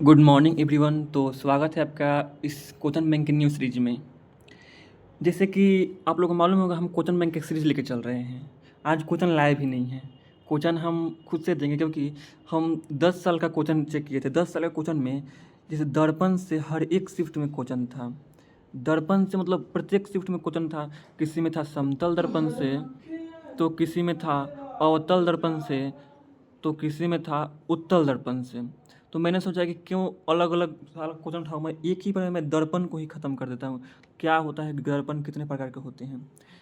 Good morning everyone. तो स्वागत है आपका इस क्वेश्चन बैंक की न्यू सीरीज में। जैसे कि आप लोगों को मालूम होगा, हम क्वेश्चन बैंक की सीरीज लेके चल रहे हैं। आज क्वेश्चन लाइव ही नहीं है, क्वेश्चन हम खुद से देंगे, क्योंकि हम 10 साल का क्वेश्चन चेक किए थे। 10 साल के क्वेश्चन में जैसे दर्पण से हर एक शिफ्ट में क्वेश्चन था। दर्पण से मतलब प्रत्येक शिफ्ट में क्वेश्चन था। किसी में था समतल दर्पण से, तो किसी में था अवतल दर्पण से, तो किसी में था उत्तल दर्पण से। तो मैंने सोचा कि क्यों अलग अलग सारा क्वेश्चन उठाऊँ, मैं एक ही बार में दर्पण को ही ख़त्म कर देता हूँ। क्या होता है दर्पण, कितने प्रकार के होते हैं,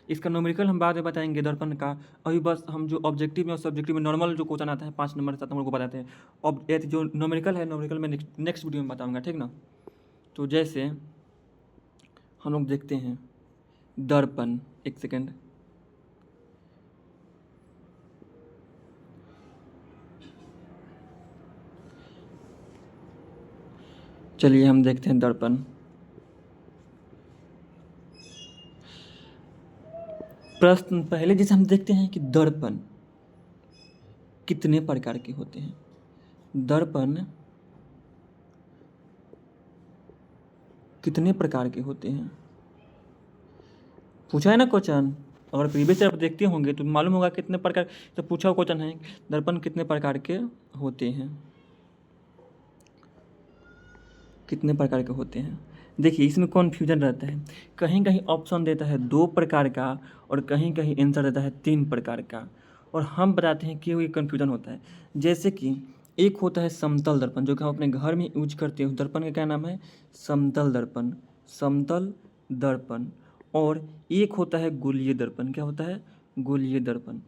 इसका न्यूमेरिकल हम बाद में बताएंगे दर्पण का। अभी बस हम जो ऑब्जेक्टिव में और सब्जेक्टिव में नॉर्मल जो क्वेश्चन आता है 5 नंबर 7 नंबर को बताते हैं। अब जो न्यूमेरिकल है, न्यूमेरिकल में नेक्स्ट वीडियो में बताऊँगा, ठीक ना। तो जैसे हम लोग देखते हैं दर्पण, एक सेकेंड। चलिए हम देखते हैं दर्पण। प्रश्न पहले जैसे हम देखते हैं कि दर्पण कितने प्रकार के होते हैं। दर्पण कितने प्रकार के होते हैं, पूछा है ना क्वेश्चन। अगर प्रीवियस आप देखते होंगे तो मालूम होगा कितने प्रकार। तो पूछा हुआ क्वेश्चन है, दर्पण कितने प्रकार के होते हैं, कितने प्रकार के होते हैं। देखिए इसमें कन्फ्यूजन रहता है, कहीं कहीं ऑप्शन देता है 2 प्रकार का और कहीं कहीं आंसर देता है 3 प्रकार का, और हम बताते हैं क्यों ये कन्फ्यूजन होता है। जैसे कि एक होता है समतल दर्पण, जो कि हम अपने घर में यूज करते हैं। दर्पण का क्या नाम है? समतल दर्पण, समतल दर्पण। और एक होता है गोलीय दर्पण। क्या होता है? गोलीय दर्पण।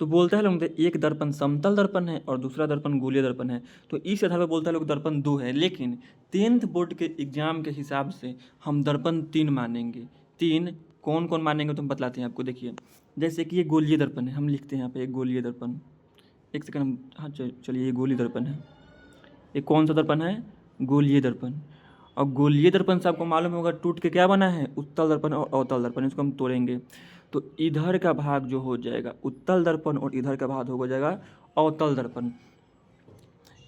तो बोलता है लोग एक दर्पण समतल दर्पण है और दूसरा दर्पण गोलीय दर्पण है। तो इस आधार पर बोलता है लोग दर्पण 2 है, लेकिन 10th बोर्ड के एग्जाम के हिसाब से हम दर्पण 3 मानेंगे। 3 कौन कौन मानेंगे तो हम बतलाते हैं आपको। देखिए जैसे कि ये गोलीय दर्पण है, हम लिखते हैं यहाँ पे एक गोलीय दर्पण। एक सेकंड हम, हाँ चलिए, ये गोलीय दर्पण है। ये कौन सा दर्पण है? गोलीय दर्पण। और गोलीय दर्पण से आपको मालूम होगा टूट के क्या बना है? उत्तल दर्पण और अवतल दर्पण। इसको हम तोड़ेंगे तो इधर का भाग जो हो जाएगा उत्तल दर्पण और इधर का भाग हो जाएगा अवतल दर्पण।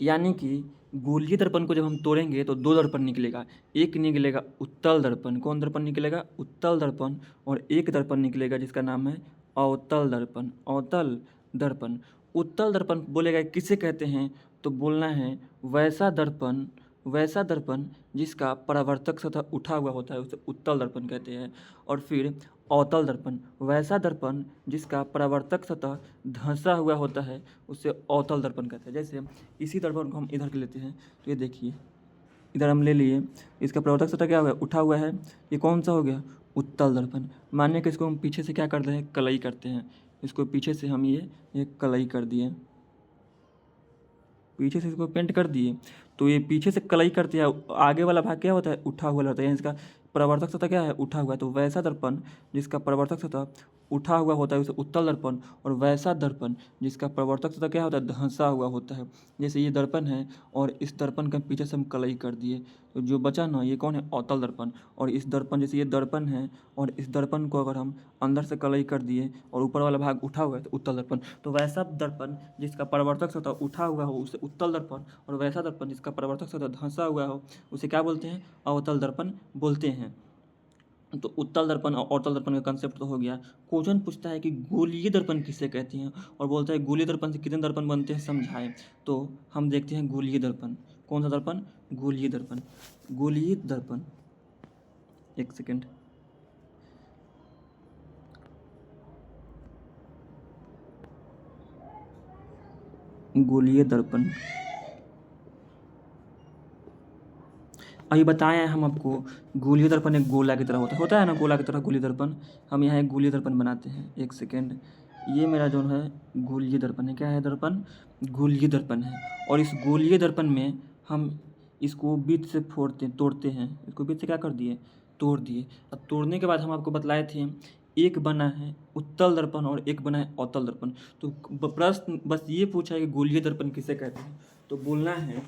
यानी कि गोलीय दर्पण को जब हम तोड़ेंगे तो 2 दर्पण निकलेगा। एक निकलेगा उत्तल दर्पण। कौन दर्पण निकलेगा? उत्तल दर्पण। और एक दर्पण निकलेगा जिसका नाम है अवतल दर्पण। अवतल दर्पण। उत्तल दर्पण बोलेगा किसे कहते हैं? तो बोलना है वैसा दर्पण, वैसा दर्पण जिसका परावर्तक सतह उठा हुआ होता है उसे उत्तल दर्पण कहते हैं। और फिर अवतल दर्पण, वैसा दर्पण जिसका परावर्तक सतह धंसा हुआ होता है उसे अवतल दर्पण कहते हैं। जैसे इसी दर्पण को हम इधर के लेते हैं, तो ये देखिए इधर हम ले लिए, इसका परावर्तक सतह क्या हो गया? उठा हुआ है। ये कौन सा हो गया? उत्तल दर्पण। मानिए कि इसको हम पीछे से क्या करते हैं? कलई करते हैं। इसको पीछे से हम ये कलई कर दिए, पीछे से इसको पेंट कर दिए। तो ये पीछे से कलई करते हैं, आगे वाला भाग क्या होता है? उठा हुआ होता है। यानी इसका प्रवर्तक सतह क्या है? उठा हुआ है। तो वैसा दर्पण जिसका प्रवर्तक सतह उठा हुआ होता है उसे उत्तल दर्पण, और वैसा दर्पण जिसका प्रवर्तक सतह क्या होता है? धंसा हुआ होता है। जैसे ये दर्पण है और इस दर्पण का पीछे से हम कलई कर दिए, तो जो बचा ना ये कौन है? अवतल दर्पण। और इस दर्पण, जैसे ये दर्पण है और इस दर्पण को अगर हम अंदर से कलई कर दिए और ऊपर वाला भाग उठा हुआ है तो उत्तल दर्पण। तो वैसा दर्पण जिसका परावर्तक सतह उठा हुआ हो उसे उत्तल दर्पण, और वैसा दर्पण जिसका परावर्तक सतह धंसा हुआ हो उसे क्या बोलते हैं? अवतल दर्पण बोलते हैं। तो उत्तल दर्पण और अवतल दर्पण का कंसेप्ट तो हो गया। क्वेश्चन पूछता है कि गोलीय दर्पण किसे कहते हैं, और बोलता है गोलीय दर्पण से कितने दर्पण बनते हैं, समझाएं। तो हम देखते हैं गोलीय दर्पण। कौन सा दर्पण? गोलीय दर्पण। गोलीय दर्पण, एक सेकेंड। गोलीय दर्पण अभी बताए हैं हम आपको। गोलीय दर्पण एक गोला की तरह होता है ना, गोला की तरह गोलीय दर्पण। हम यहाँ एक गोलीय दर्पण बनाते हैं, एक सेकेंड। ये मेरा जो है गोलीय दर्पण है। क्या है दर्पण? गोलीय दर्पण है। और इस गोलीय दर्पण में हम इसको बीच से तोड़ते हैं। इसको बीच से क्या कर दिए? तोड़ दिए। अब तोड़ने के बाद हम आपको बतलाए थे एक बना है उत्तल दर्पण और एक बना है अवतल दर्पण। तो प्रश्न बस ये पूछा है कि गोलीय दर्पण किसे कहते हैं, तो बोलना है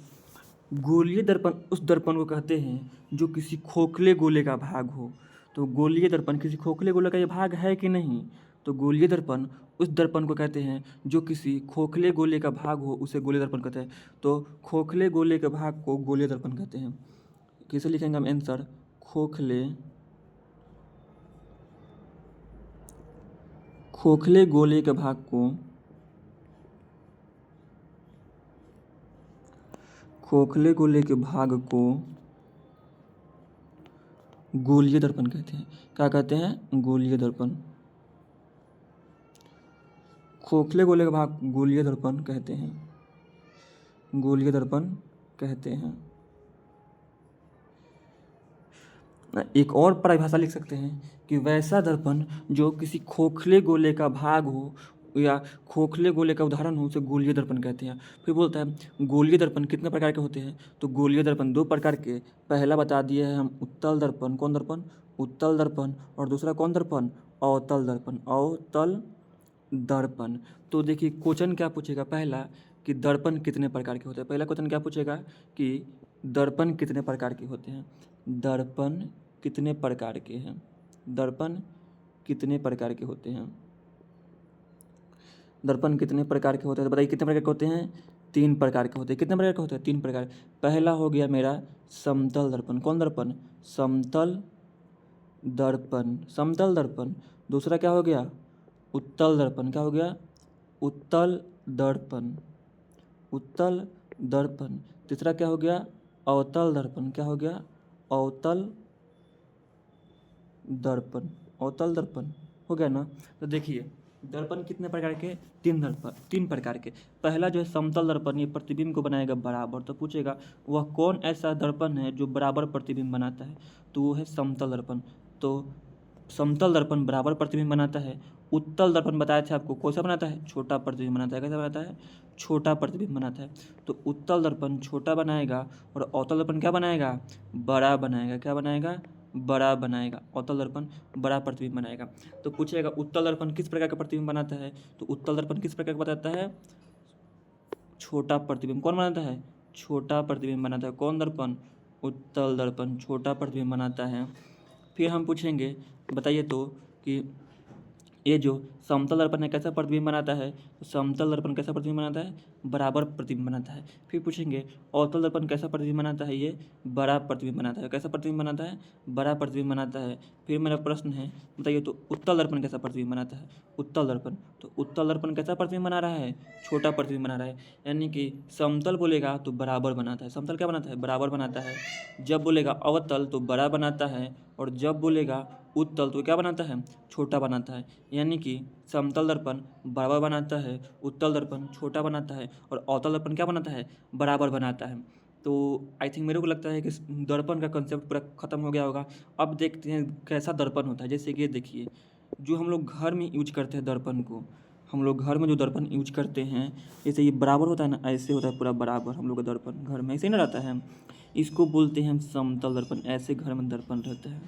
गोलीय दर्पण उस दर्पण को कहते हैं जो किसी खोखले गोले का भाग हो। तो गोलीय दर्पण किसी खोखले गोले का ये भाग है कि नहीं? तो गोलीय दर्पण उस दर्पण को कहते हैं जो किसी खोखले गोले का भाग हो, उसे गोलीय दर्पण कहते हैं। तो खोखले गोले के भाग को गोलीय दर्पण कहते हैं। कैसे लिखेंगे हम आंसर? खोखले गोले के भाग को गोलीय दर्पण कहते हैं। क्या कहते हैं? गोलीय दर्पण। खोखले गोले का भाग गोलीय दर्पण कहते हैं। एक और परिभाषा लिख सकते हैं कि वैसा दर्पण जो किसी खोखले गोले का भाग हो या खोखले गोले का उदाहरण हो, उसे गोलीय दर्पण कहते हैं। फिर बोलता है गोलीय दर्पण कितने प्रकार के होते हैं? तो गोलीय दर्पण 2 प्रकार के, पहला बता दिए हैं हम उत्तल दर्पण। कौन दर्पण? उत्तल दर्पण। और दूसरा कौन दर्पण? अवतल दर्पण। तो देखिए क्वेश्चन क्या पूछेगा? पहला कि दर्पण कितने प्रकार के होते हैं। पहला क्वेश्चन क्या पूछेगा कि दर्पण कितने प्रकार के होते हैं। दर्पण कितने प्रकार के हैं? दर्पण कितने प्रकार के होते हैं? दर्पण कितने प्रकार के होते हैं? तो बताइए कितने प्रकार के होते हैं? 3 प्रकार के होते हैं। कितने प्रकार के होते हैं? 3 प्रकार। पहला हो गया मेरा समतल दर्पण। कौन दर्पण? समतल दर्पण। दूसरा क्या हो गया? उत्तल दर्पण। क्या हो गया? उत्तल दर्पण। तीसरा क्या हो गया? अवतल दर्पण। क्या हो गया? अवतल दर्पण हो गया ना। तो देखिए दर्पण कितने प्रकार के? 3 प्रकार के। पहला जो है समतल दर्पण, ये प्रतिबिंब को बनाएगा बराबर। तो पूछेगा वह कौन ऐसा दर्पण है जो बराबर प्रतिबिंब बनाता है? तो वो है समतल दर्पण। तो समतल दर्पण बराबर प्रतिबिंब बनाता है। उत्तल दर्पण बताया था आपको, कैसा बनाता है? छोटा प्रतिबिंब बनाता है। कैसा बनाता है? छोटा प्रतिबिंब बनाता है। तो उत्तल दर्पण छोटा बनाएगा और अवतल दर्पण क्या बनाएगा? बड़ा बनाएगा। क्या बनाएगा? बड़ा बनाएगा। अवतल दर्पण बड़ा प्रतिबिंब बनाएगा। तो पूछेगा उत्तल दर्पण किस प्रकार का प्रतिबिंब बनाता है? तो उत्तल दर्पण किस प्रकार का बताता है? छोटा प्रतिबिंब। कौन बनाता है? छोटा प्रतिबिंब बनाता है। कौन दर्पण? उत्तल दर्पण छोटा प्रतिबिंब बनाता है। फिर हम पूछेंगे बताइए तो कि ये जो समतल दर्पण है कैसा प्रतिबिंब बनाता है? तो समतल दर्पण कैसा प्रतिबिंब बनाता है? बराबर प्रतिबिंब बनाता है। फिर पूछेंगे अवतल दर्पण कैसा प्रतिबिंब बनाता है? ये बड़ा प्रतिबिंब बनाता है। कैसा प्रतिबिंब बनाता है? बड़ा प्रतिबिंब बनाता है। फिर मेरा प्रश्न है बताइए तो उत्तल दर्पण कैसा प्रतिबिंब बनाता है? उत्तल दर्पण, तो उत्तल दर्पण कैसा प्रतिबिंब बना रहा है? छोटा प्रतिबिंब बना रहा है। यानी कि समतल बोलेगा तो बराबर बनाता है। समतल क्या बनाता है? बराबर बनाता है। जब बोलेगा अवतल तो बड़ा बनाता है, और जब बोलेगा उत्तल तो क्या बनाता है? छोटा बनाता है। यानी कि समतल दर्पण बराबर बनाता है, उत्तल दर्पण छोटा बनाता है, और अवतल दर्पण क्या बनाता है? बराबर बनाता है। तो आई थिंक मेरे को लगता है कि दर्पण का कंसेप्ट पूरा ख़त्म हो गया होगा। अब देखते हैं कैसा दर्पण होता है। जैसे कि ये देखिए, जो हम लोग घर में यूज करते हैं दर्पण को, हम लोग घर में जो दर्पण यूज करते हैं, जैसे ये बराबर होता है ना, ऐसे होता है पूरा बराबर हम लोग का दर्पण घर में ऐसे ही ना रहता है। इसको बोलते हैं हम समतल दर्पण। ऐसे घर में दर्पण रहता है,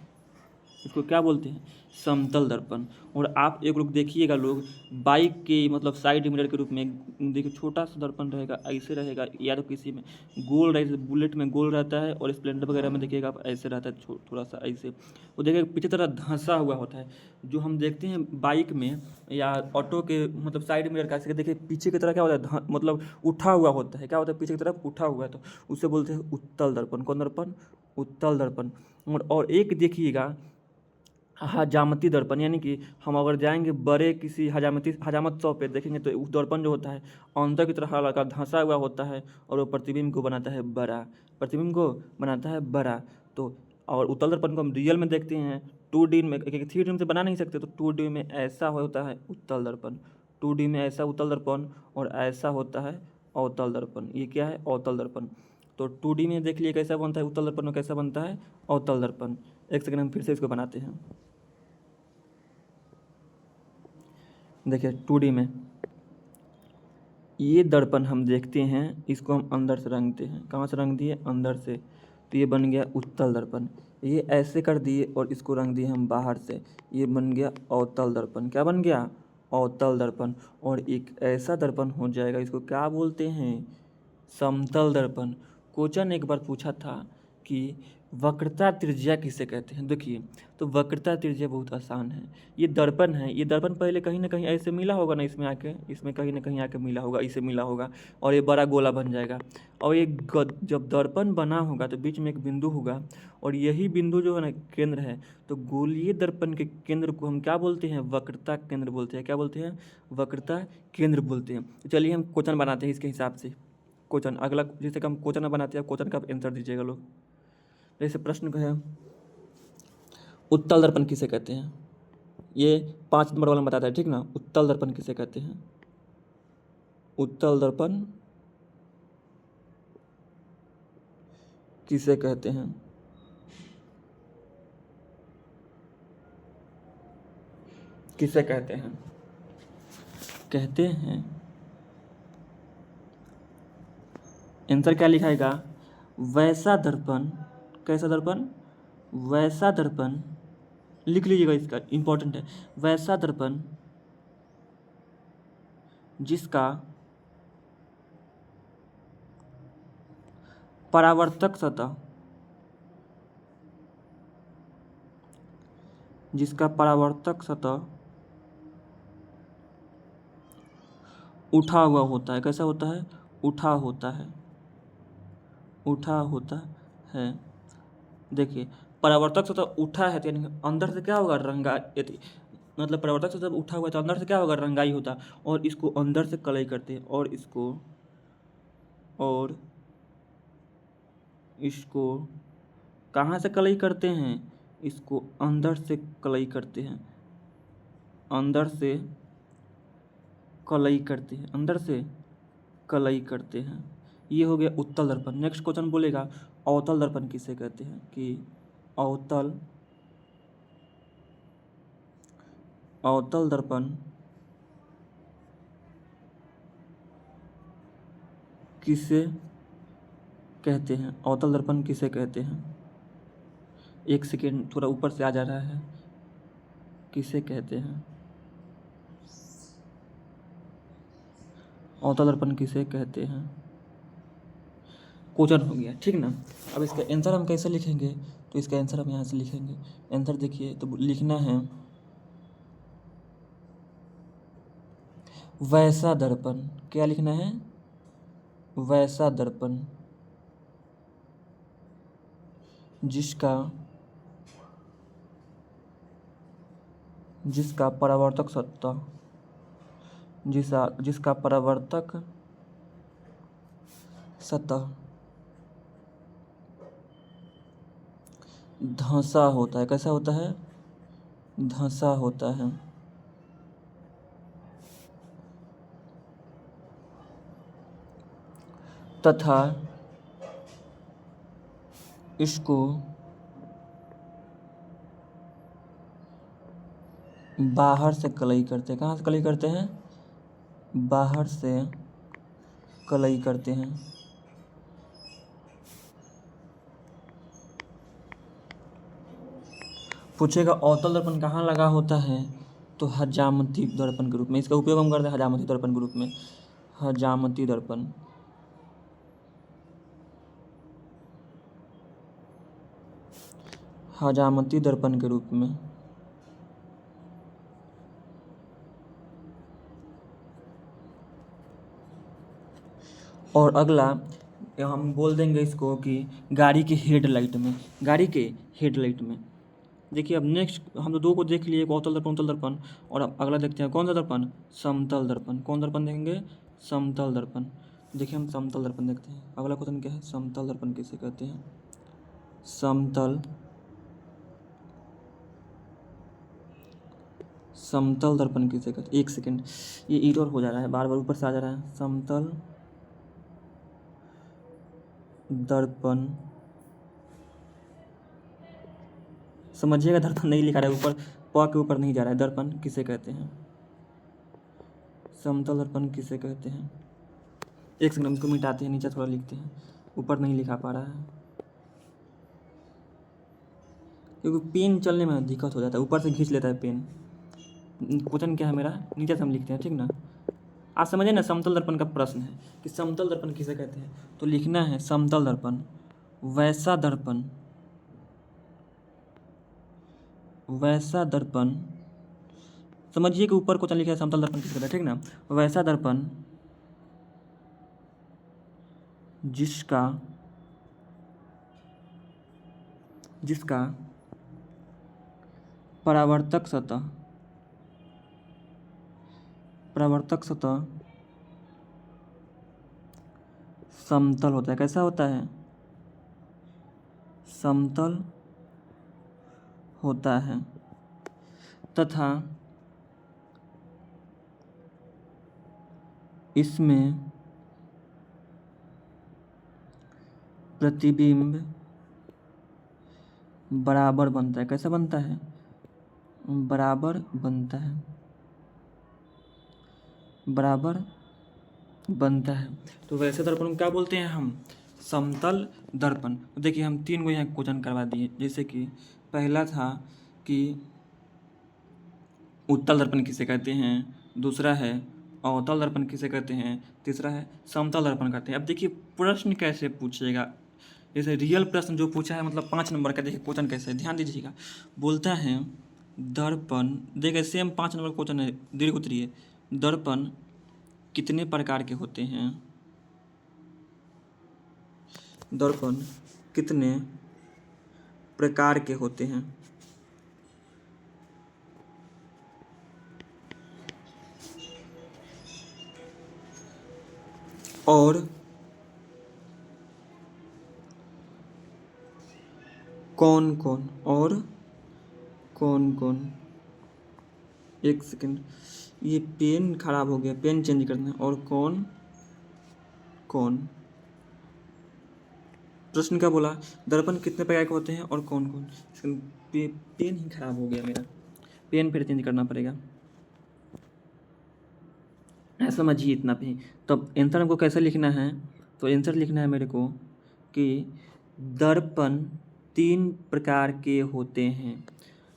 इसको क्या बोलते हैं? समतल दर्पण। और आप एक लोग देखिएगा, लोग बाइक के मतलब साइड मिरर के रूप में देखिए छोटा सा दर्पण रहेगा, ऐसे रहेगा, या तो किसी में गोल रहे, बुलेट में गोल रहता है, और स्प्लेंडर वगैरह में देखिएगा आप ऐसे रहता है थोड़ा सा ऐसे। वो देखिए पीछे तरह धंसा हुआ होता है। जो हम देखते हैं बाइक में या ऑटो के मतलब साइड मिरर का, ऐसे देखिए पीछे की तरह क्या होता है? मतलब उठा हुआ होता है। क्या होता है? पीछे की तरफ उठा हुआ है, तो उसे बोलते हैं उत्तल दर्पण। कौन दर्पण? उत्तल दर्पण। और एक देखिएगा हजामती दर्पण, यानी कि हम अगर जाएंगे बड़े किसी हजामत शॉप पे देखेंगे तो उस दर्पण जो होता है अंदर की तरफ हल्का धंसा हुआ होता है, और वो प्रतिबिंब को बनाता है बड़ा। तो और उत्तल दर्पण को हम रियल में देखते हैं 2D में, 3D में से बना नहीं सकते, तो 2D में ऐसा होता है उत्तल दर्पण। 2D में ऐसा उत्तल दर्पण, और ऐसा होता है अवतल दर्पण। ये क्या है? अवतल दर्पण। तो 2D में देख लिए कैसा बनता है उत्तल दर्पण, और कैसा बनता है अवतल दर्पण। एक सेकंड हम फिर से इसको बनाते हैं। देखिए 2D में ये दर्पण हम देखते हैं, इसको हम अंदर से रंगते हैं। कहाँ से रंग दिए? अंदर से। तो ये बन गया उत्तल दर्पण। ये ऐसे कर दिए और इसको रंग दिए हम बाहर से, ये बन गया अवतल दर्पण। क्या बन गया? अवतल दर्पण। और एक ऐसा दर्पण हो जाएगा, इसको क्या बोलते हैं? समतल दर्पण। क्वेश्चन एक बार पूछा था कि वक्रता त्रिज्या किसे कहते हैं? देखिए, तो वक्रता त्रिज्या बहुत आसान है। ये दर्पण है, ये दर्पण पहले कहीं ना कहीं ऐसे मिला होगा ना, इसमें आके, इसमें कहीं ना कहीं आके मिला होगा, इसे मिला होगा और ये बड़ा गोला बन जाएगा। और ये जब दर्पण बना होगा तो बीच में एक बिंदु होगा और यही बिंदु जो है ना केंद्र है। तो गोलीय दर्पण के केंद्र को हम क्या बोलते हैं? वक्रता केंद्र बोलते हैं। क्या बोलते हैं? वक्रता केंद्र बोलते हैं। तो चलिए हम क्वेश्चन बनाते हैं इसके हिसाब से। क्वेश्चन अगला जैसे कि हम क्वेश्चन बनाते हैं, क्वेश्चन का आंसर दीजिएगा लोग। जैसे प्रश्न का है, उत्तल दर्पण किसे कहते हैं? ये 5 नंबर वाला बताता है, ठीक ना। उत्तल दर्पण किसे कहते हैं? उत्तल दर्पण किसे कहते हैं? किसे कहते हैं? कहते हैं, आंसर क्या लिखाएगा? वैसा दर्पण। कैसा दर्पण? वैसा दर्पण। लिख लीजिएगा, इसका इंपॉर्टेंट है। वैसा दर्पण जिसका परावर्तक सतह, जिसका परावर्तक सतह उठा हुआ होता है। कैसा होता है? उठा होता है। उठा होता है। देखिए, परावर्तक सतह उठा है तो यानी अंदर से क्या होगा? रंगा, मतलब परावर्तक सतह उठा हुआ है तो अंदर से क्या होगा? रंगाई होता है। और इसको अंदर से कलई करते हैं और इसको कहाँ से कलई करते हैं? इसको अंदर से कलई करते हैं। अंदर से कलई करते हैं। अंदर से कलई करते हैं। ये हो गया उत्तल दर्पण। नेक्स्ट क्वेश्चन बोलेगा, अवतल दर्पण किसे कहते हैं? कि अवतल दर्पण किसे कहते हैं? अवतल दर्पण किसे कहते हैं? एक सेकेंड, थोड़ा ऊपर से आ जा रहा है। किसे कहते हैं? अवतल दर्पण किसे कहते हैं? क्वेश्चन हो गया, ठीक ना। अब इसका आंसर हम कैसे लिखेंगे? तो इसका आंसर हम यहाँ से लिखेंगे। आंसर देखिए, तो लिखना है वैसा दर्पण। क्या लिखना है? वैसा दर्पण जिसका परावर्तक सतह, जिसका परावर्तक सतह धंसा होता है। कैसा होता है? धंसा होता है। तथा इसको बाहर से कलई करते हैं। कहाँ से कलई करते हैं? बाहर से कलई करते हैं। पूछेगा अवतल दर्पण कहाँ लगा होता है? तो हजामती दर्पण के रूप में। इसका उपयोग हम करते हैं हजामती दर्पण के रूप में। हजामती दर्पण, हजामती दर्पण के रूप में। और अगला हम बोल देंगे इसको कि गाड़ी के हेडलाइट में। गाड़ी के हेडलाइट में देखिए, अब नेक्स्ट हम तो दो को देख लिए, एक अवतल दर्पण, उत्तल दर्पण। और अब अगला देखते हैं कौन सा दर्पण? समतल दर्पण। कौन दर्पण देखेंगे? समतल दर्पण। देखिए, हम समतल दर्पण देखते हैं। अगला क्वेश्चन क्या है? समतल दर्पण किसे कहते हैं? समतल दर्पण किसे कहते हैं? एक सेकेंड, ये एरर हो जा रहा है, बार बार ऊपर से आ जा रहा है। समतल दर्पण, समझिएगा, दर्पण नहीं लिखा रहा है ऊपर, प के ऊपर नहीं जा रहा है। दर्पण किसे कहते हैं? समतल दर्पण किसे कहते हैं? एक सेकंड, हम इसको मिटाते हैं, नीचे थोड़ा लिखते हैं, ऊपर नहीं लिखा पा रहा है क्योंकि पेन चलने में दिक्कत हो जाता है, ऊपर से खींच लेता है पेन। क्वेश्चन क्या है मेरा? नीचे से हम लिखते हैं, ठीक ना। आप समझे ना, समतल दर्पण का प्रश्न है कि समतल दर्पण किसे कहते हैं। तो लिखना है समतल दर्पण वैसा दर्पण वैसा दर्पण, समझिए कि ऊपर क्वेश्चन लिखा है समतल दर्पण किसे कहते हैं, ठीक ना। वैसा दर्पण जिसका जिसका परावर्तक सतह समतल होता है। कैसा होता है? समतल होता है तथा इसमें प्रतिबिंब बराबर बनता है। कैसा बनता है? बराबर बनता है, बराबर बनता है। तो वैसे दर्पण को क्या बोलते हैं हम? समतल दर्पण। तो देखिए हम 3 को यहाँ क्वेश्चन करवा दिए। जैसे कि पहला था कि उत्तल दर्पण किसे कहते हैं, दूसरा है अवतल दर्पण किसे कहते हैं, तीसरा है समतल दर्पण कहते हैं। अब देखिए प्रश्न कैसे पूछेगा, जैसे रियल प्रश्न जो पूछा है मतलब 5 नंबर का, देखिए क्वेश्चन कैसे, ध्यान दीजिएगा। बोलता है दर्पण, देखिए सेम 5 नंबर क्वेश्चन है, दीर्घ उत्तरीय। दर्पण कितने प्रकार के होते हैं? दर्पण कितने प्रकार के होते हैं? और कौन कौन? और कौन कौन? एक सेकंड, ये पेन खराब हो गया, पेन चेंज करना है। और कौन कौन? प्रश्न क्या बोला? दर्पण कितने प्रकार के होते हैं और कौन कौन? पेन ही खराब हो गया मेरा, पेन फिर चेंज करना पड़ेगा। ऐसा समझिए इतना भी। तब आंसर हमको कैसे लिखना है? तो आंसर लिखना है मेरे को कि दर्पण 3 प्रकार के होते हैं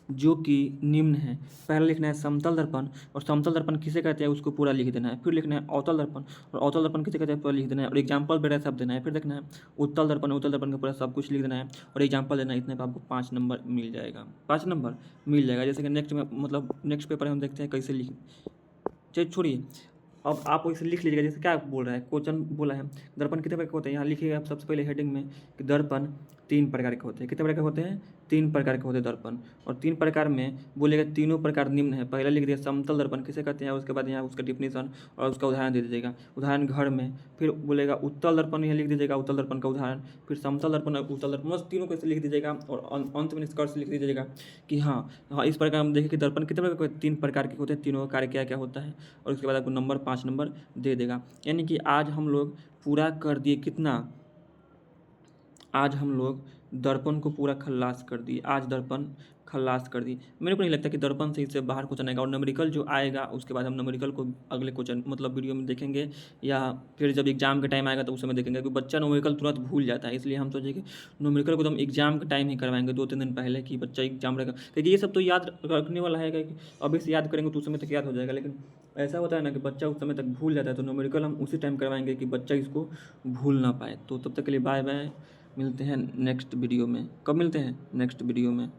जो कि निम्न है। पहला लिखना है समतल दर्पण, और समतल दर्पण किसे कहते हैं उसको पूरा लिख देना है। फिर लिखना है अवतल दर्पण, और अवतल दर्पण किसे कहते हैं पूरा लिख देना है, और एग्जाम्पल वगैरह सब देना है। फिर देखना है उत्तल दर्पण का पूरा सब कुछ लिख देना है और एग्जाम्पल देना है। इतने पर आपको 5 नंबर मिल जाएगा, 5 नंबर मिल जाएगा। जैसे कि नेक्स्ट में मतलब नेक्स्ट पेपर हम देखते हैं कैसे लिख, चलिए छोड़िए। अब आप इसे लिख लीजिएगा। जैसे क्या बोल रहा है, क्वेश्चन बोला है दर्पण कितने प्रकार के होते हैं, यहाँ लिखिएगा आप सबसे पहले हेडिंग में कि दर्पण 3 प्रकार के होते हैं। कितने प्रकार के होते हैं? 3 प्रकार के होते हैं दर्पण। और 3 प्रकार में बोलेगा तीनों प्रकार निम्न है। पहला लिख दिया समतल दर्पण किसे कहते हैं, उसके बाद यहाँ उसका डिफिनीशन और उसका उदाहरण दे दीजिएगा, उदाहरण घर में। फिर बोलेगा उत्तल दर्पण, यहाँ लिख दीजिएगा उत्तल दर्पण का उदाहरण। फिर समतल दर्पण और उत्तल दर्पण, बस तीनों कैसे लिख दीजिएगा। और अंत में निष्कर्ष लिख दीजिएगा कि हाँ इस प्रकार हम देखें कि दर्पण कितने प्रकार के? 3 प्रकार के होते हैं, तीनों का कार्य क्या क्या होता है। और उसके बाद आपको नंबर 5 नंबर दे देगा। यानी कि आज हम लोग पूरा कर दिए कितना? आज हम लोग दर्पण को पूरा खल्लास कर दिए। आज दर्पण खल्लास कर दी। मेरे को नहीं लगता कि दर्पण से इससे बाहर क्वेश्चन आएगा। और न्यूमेरिकल जो आएगा उसके बाद हम न्यूमेरिकल को अगले क्वेश्चन मतलब वीडियो में देखेंगे, या फिर जब एग्जाम का टाइम आएगा तो उस समय देखेंगे। क्योंकि बच्चा न्यूमेरिकल तुरंत भूल जाता है, इसलिए हम सोचे कि न्यूमेरिकल को तो हम एग्जाम के टाइम ही करवाएंगे, 2-3 दिन पहले, कि बच्चा एग्जाम रहेगा। क्योंकि ये सब तो याद रखने वाला है कि अभी से याद करेंगे तो उस समय तक याद हो जाएगा। लेकिन ऐसा होता है ना कि बच्चा उस समय तक भूल जाता है, तो न्यूमेरिकल हम उसी टाइम करवाएंगे कि बच्चा इसको भूल ना पाए। तो तब तक के लिए बाय बाय, मिलते हैं नेक्स्ट वीडियो में। कब मिलते हैं? नेक्स्ट वीडियो में।